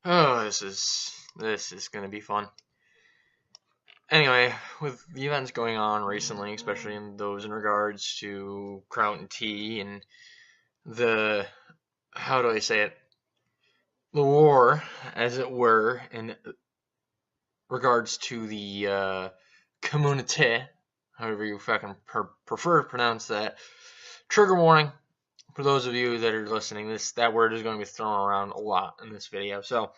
Oh, this is gonna be fun. Anyway, with the events going on recently, especially in those in regards to Crown and Tea and the how do I say it? The war, as it were, in regards to the Cumminiteh, however you fucking prefer to pronounce that. Trigger warning for those of you that are listening. That word is going to be thrown around a lot in this video. So,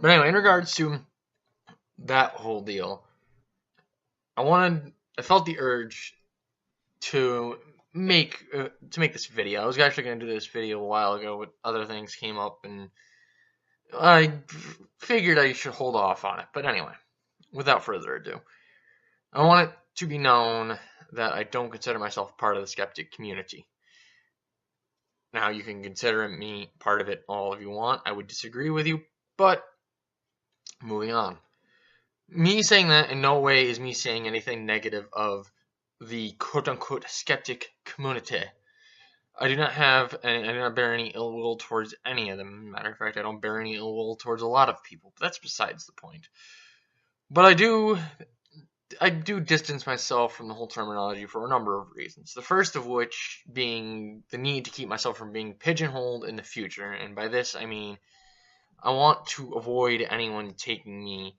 but anyway, in regards to that whole deal, I felt the urge to make this video. I was actually going to do this video a while ago, but other things came up, and I figured I should hold off on it. But anyway, without further ado, I want it to be known that I don't consider myself part of the skeptic community. Now, you can consider me part of it all if you want. I would disagree with you, but moving on. Me saying that in no way is me saying anything negative of the quote-unquote skeptic community. I do not bear any ill will towards any of them. Matter of fact, I don't bear any ill will towards a lot of people, but that's besides the point. But I do distance myself from the whole terminology for a number of reasons. The first of which being the need to keep myself from being pigeonholed in the future. And by this, I mean, I want to avoid anyone taking me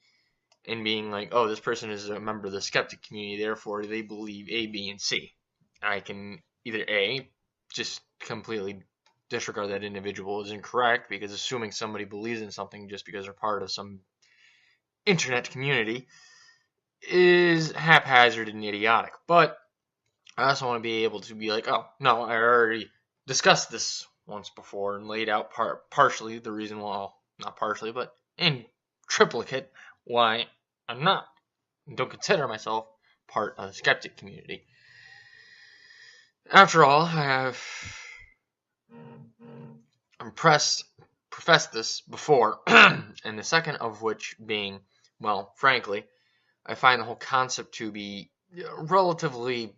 and being like, oh, this person is a member of the skeptic community, therefore they believe A, B, and C. I can either A, just completely disregard that individual is incorrect, because assuming somebody believes in something just because they're part of some internet community is haphazard and idiotic. But I also want to be able to be like, oh, no, I already discussed this once before and laid out partially the reason why, well, not partially, but in triplicate, why I'm not. Don't consider myself part of the skeptic community. After all, I have professed this before, and the second of which being, well, frankly, I find the whole concept to be relatively,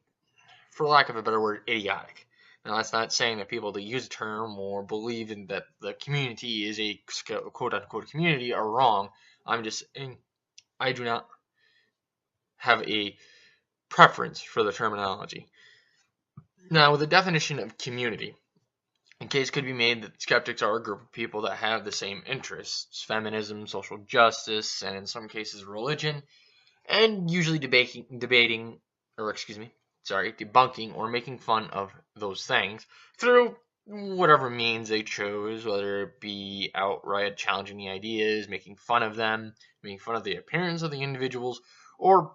for lack of a better word, idiotic. Now, that's not saying that people that use the term or believe in that the community is a quote-unquote community are wrong. I'm just saying I do not have a preference for the terminology. Now, with the definition of community, a case could be made that skeptics are a group of people that have the same interests: feminism, social justice, and in some cases religion, and usually debunking or making fun of those things through whatever means they chose, whether it be outright challenging the ideas, making fun of them, making fun of the appearance of the individuals, or,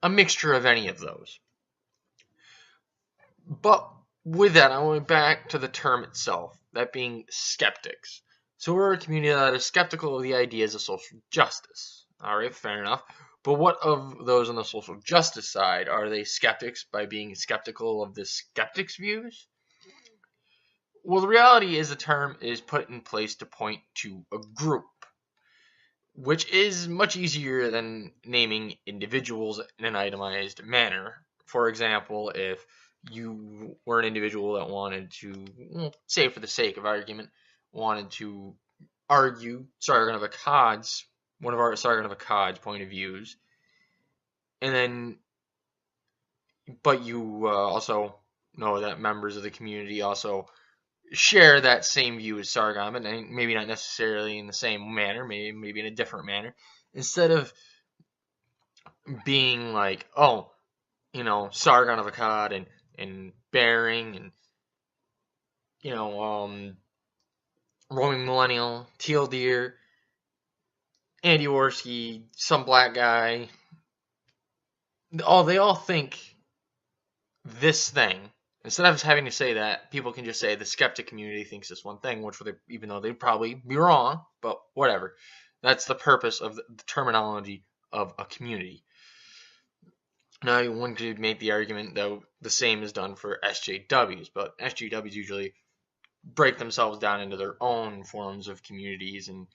a mixture of any of those. But with that, I went back to the term itself, that being skeptics. So we're a community that is skeptical of the ideas of social justice. All right, fair enough. But what of those on the social justice side? Are they skeptics by being skeptical of the skeptics' views? Well, the reality is the term is put in place to point to a group, which is much easier than naming individuals in an itemized manner. For example, if you were an individual that wanted to, say for the sake of argument, wanted to argue one of our Sargon of Akkad's point of views, and then, but you also know that members of the community also share that same view as Sargon, but maybe not necessarily in the same manner, maybe in a different manner. Instead of being like, oh, Sargon of Akkad and Bering and, Roaming Millennial, Teal Deer, Andy Worski, some black guy, they all think this thing. Instead of having to say that, people can just say the skeptic community thinks this one thing, even though they'd probably be wrong, but whatever. That's the purpose of the terminology of a community. Now, one could make the argument, though, the same is done for SJWs, but SJWs usually break themselves down into their own forms of communities and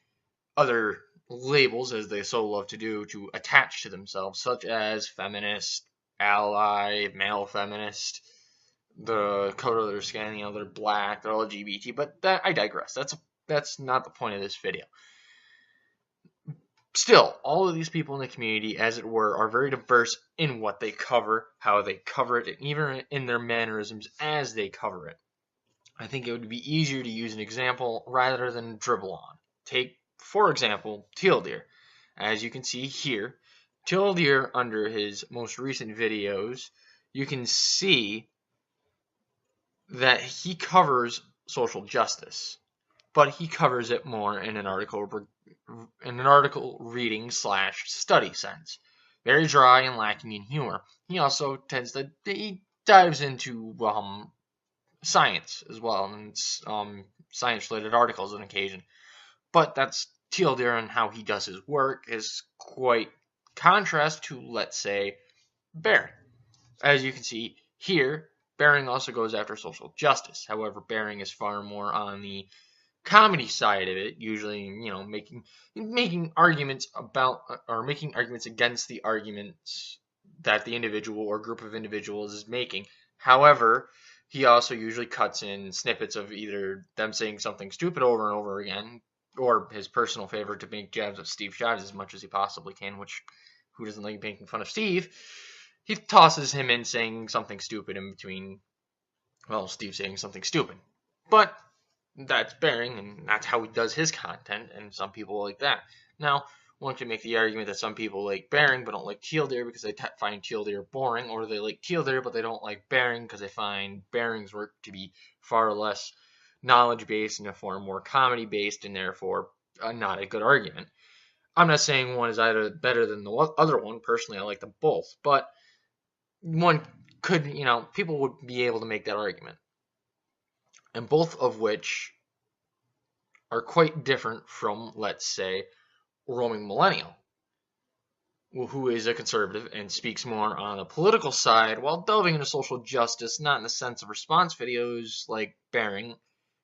other labels, as they so love to do, to attach to themselves, such as feminist, ally, male feminist, the color of their skin, they're black, they're LGBT, but I digress. That's not the point of this video. Still, all of these people in the community, as it were, are very diverse in what they cover, how they cover it, and even in their mannerisms as they cover it. I think it would be easier to use an example rather than dribble on. Take, for example, Teal Deer. As you can see here, Teal Deer, under his most recent videos, you can see that he covers social justice, but he covers it more in an article reading / study sense. Very dry and lacking in humor. He also he dives into science as well, and science related articles on occasion. But that's Teal Deer, and how he does his work is quite contrast to, let's say, Bear. As you can see here, Bering also goes after social justice. However, Bering is far more on the comedy side of it, usually, making arguments about, or making arguments against the arguments that the individual or group of individuals is making. However, he also usually cuts in snippets of either them saying something stupid over and over again, or his personal favorite, to make jabs at Steve Jobs as much as he possibly can, which, who doesn't like making fun of Steve? He tosses him in saying something stupid in between, Steve saying something stupid. But that's Bering, and that's how he does his content, and some people like that. Now, one can make the argument that some people like Bering but don't like Teal Deer because they find Teal Deer boring, or they like Teal Deer but they don't like Bering because they find Bering's work to be far less knowledge-based and far more comedy-based, and therefore not a good argument. I'm not saying one is either better than the other one. Personally, I like them both, but one could, people would be able to make that argument. And both of which are quite different from, let's say, Roaming Millennial, who is a conservative and speaks more on the political side while delving into social justice, not in the sense of response videos like Bering,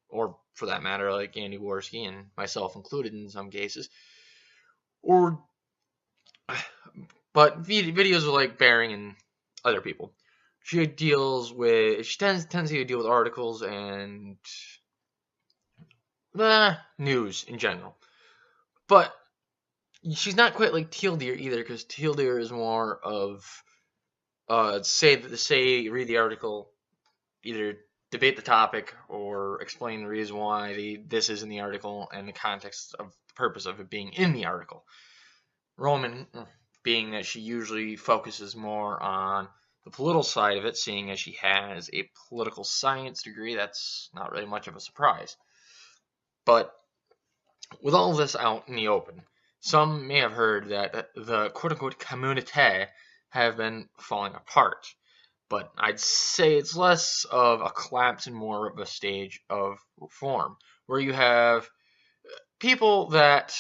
or for that matter, like Andy Worski and myself included in some cases, but videos are like Bering and other people. She tends to deal with articles and news in general. But she's not quite like Teal Deer either, because Teal Deer is more of read the article, either debate the topic or explain the reason why this is in the article and the context of the purpose of it being in the article. Roman, being that she usually focuses more on the political side of it, seeing as she has a political science degree, that's not really much of a surprise. But with all of this out in the open, some may have heard that the quote-unquote Cumminiteh have been falling apart. But I'd say it's less of a collapse and more of a stage of reform, where you have people that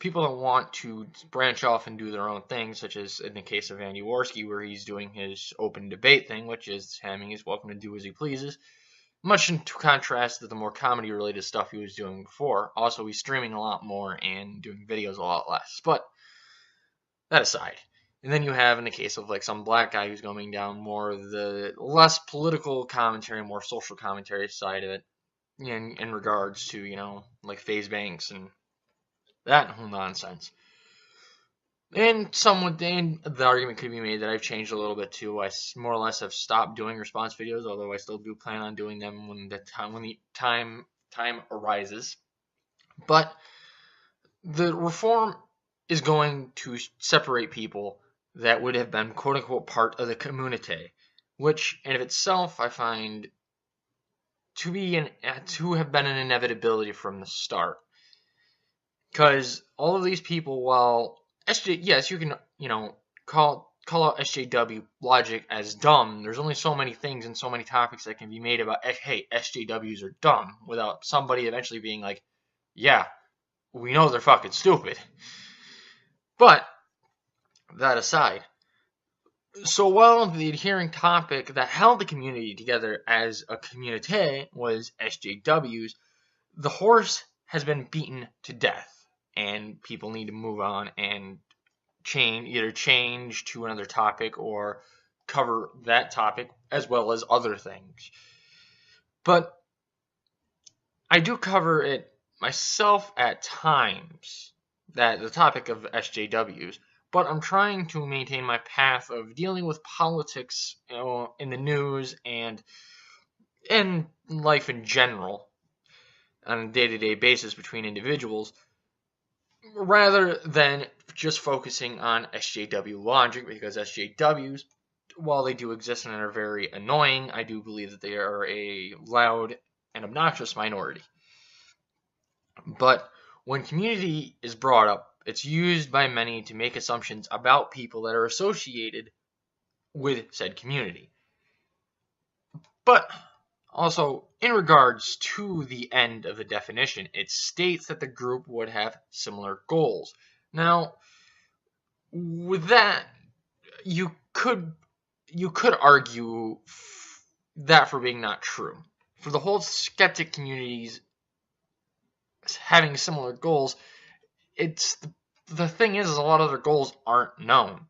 want to branch off and do their own thing, such as in the case of Andy Worski, where he's doing his open debate thing, which is he's welcome to do as he pleases. Much in contrast to the more comedy-related stuff he was doing before. Also, he's streaming a lot more and doing videos a lot less. But that aside. And then you have, in the case of like some black guy who's going down more of the less political commentary, more social commentary side of it, in regards to, like FaZe Banks and that whole nonsense. And the argument could be made that I've changed a little bit too. I more or less have stopped doing response videos, although I still do plan on doing them when the time arises. But the reform is going to separate people that would have been quote-unquote part of the Cumminiteh, which in of itself I find to have been an inevitability from the start. Because all of these people, while yes, you can, call out SJW logic as dumb, there's only so many things and so many topics that can be made about, hey, SJWs are dumb, without somebody eventually being like, yeah, we know they're fucking stupid. But that aside, so while the adhering topic that held the community together as a Cumminiteh was SJWs, the horse has been beaten to death, and people need to move on and either change to another topic or cover that topic as well as other things. But I do cover it myself at times, that the topic of SJWs, but I'm trying to maintain my path of dealing with politics, in the news and in life in general on a day-to-day basis between individuals, rather than just focusing on SJW logic, because SJWs, while they do exist and are very annoying, I do believe that they are a loud and obnoxious minority. But when community is brought up, it's used by many to make assumptions about people that are associated with said community. But also, in regards to the end of the definition, it states that the group would have similar goals. Now, with that, you could argue that for being not true. For the whole skeptic communities having similar goals, it's the thing is a lot of their goals aren't known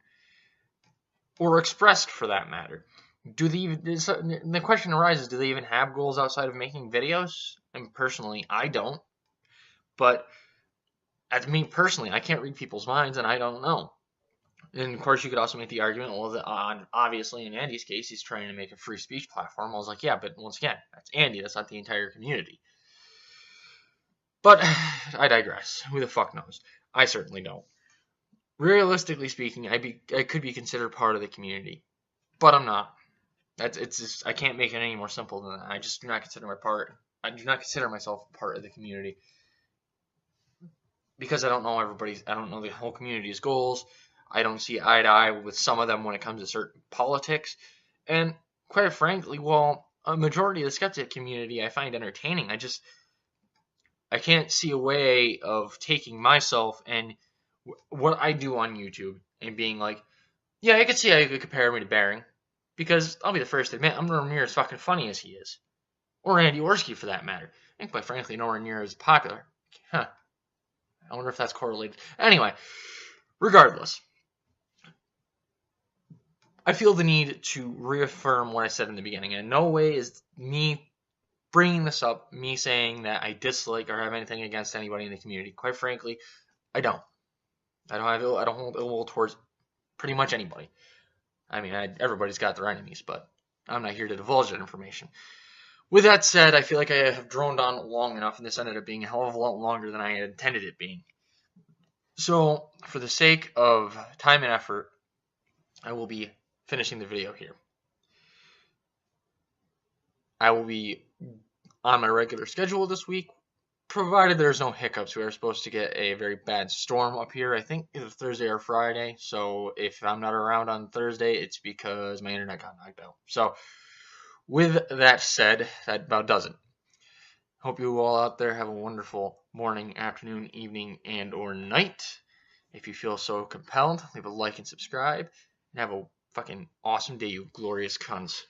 or expressed, for that matter. The question arises, do they even have goals outside of making videos? And personally, I don't. But as me personally, I can't read people's minds, and I don't know. And of course, you could also make the argument, well, obviously in Andy's case, he's trying to make a free speech platform. I was like, yeah, but once again, that's Andy. That's not the entire community. But I digress. Who the fuck knows? I certainly don't. Realistically speaking, I could be considered part of the community, but I'm not. It's just, I can't make it any more simple than that. I just do not consider myself part of the community, because I don't know the whole community's goals. I don't see eye to eye with some of them when it comes to certain politics. And quite frankly, while a majority of the skeptic community I find entertaining, I can't see a way of taking myself and what I do on YouTube and being like, yeah, I could see how you could compare me to Baring. Because I'll be the first to admit, I'm nowhere near as fucking funny as he is. Or Andy Orski, for that matter. And quite frankly, nowhere near as popular. Huh. I wonder if that's correlated. Anyway, regardless, I feel the need to reaffirm what I said in the beginning. And in no way is me bringing this up, me saying that I dislike or have anything against anybody in the community. Quite frankly, I don't. I don't hold ill will towards pretty much anybody. I mean, everybody's got their enemies, but I'm not here to divulge that information. With that said, I feel like I have droned on long enough, and this ended up being a hell of a lot longer than I had intended it being. So, for the sake of time and effort, I will be finishing the video here. I will be on my regular schedule this week, provided there's no hiccups. We are supposed to get a very bad storm up here, I think either Thursday or Friday. So if I'm not around on Thursday, it's because my internet got knocked out. So with that said, that about does it. Hope you all out there have a wonderful morning, afternoon, evening, and or night. If you feel so compelled, leave a like and subscribe. And have a fucking awesome day, you glorious cunts.